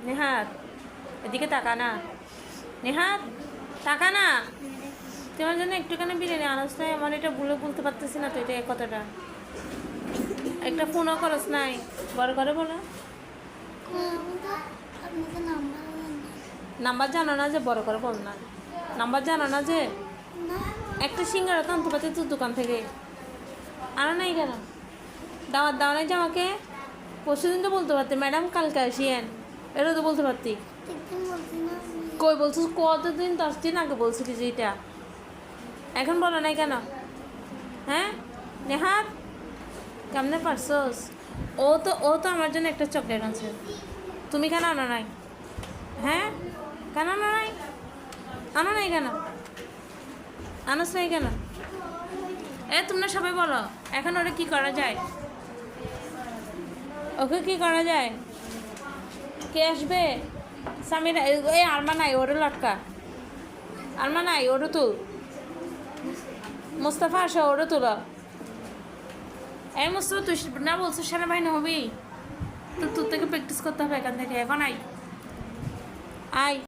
নেহাত এদিকে তাকা না। নেহাত তাকা না। তোমার জন্য একটুখানি বিরিয়ানি আনস নাই? আমার এটা বলতে পারতেছি না তো, এটা এই কথাটা একটা ফোনও করস নাই। বড় করে বলো। নাম্বার জানো না যে? বড় করে বল না। নাম্বার জানো না যে? একটা সিঙ্গারা তো আনতে পারতে তোর দোকান থেকে, আনো নাই কেন? দাওয়াত দাও নাই যে আমাকে? পরশুদিন তো বলতে পারতি ম্যাডাম কালকে আসিয়েন, এটা তো বলতে পারতি। কই বলছিস? কতদিন? 10 দিন আগে বলছিলি যে এটা, এখন বলো নাই কেন? হ্যাঁ নেহাত, কেমনে পারছোস? ও তো আমার জন্য একটা চকলেট আনছে, তুমি কেন আনো নাই? হ্যাঁ কেন আনো নাই? আনো নাই কেন? আনোস নাই কেন? তোমরা সবাই বলো এখন ওরা কি করা যায়? ওকে কি করা যায়? কে আসবে? সামিরা? এই আরমা নাই, ওরে লটকা। আরমা নাই, ওরও তুল। মোস্তফা আসো, ওরও তুলো। এই মোস্তফা, তুই না বলছিস সেনাবাহিনী হবি? তো তোর থেকে প্র্যাকটিস করতে হবে এখান থেকে, এখন আয়। আয়।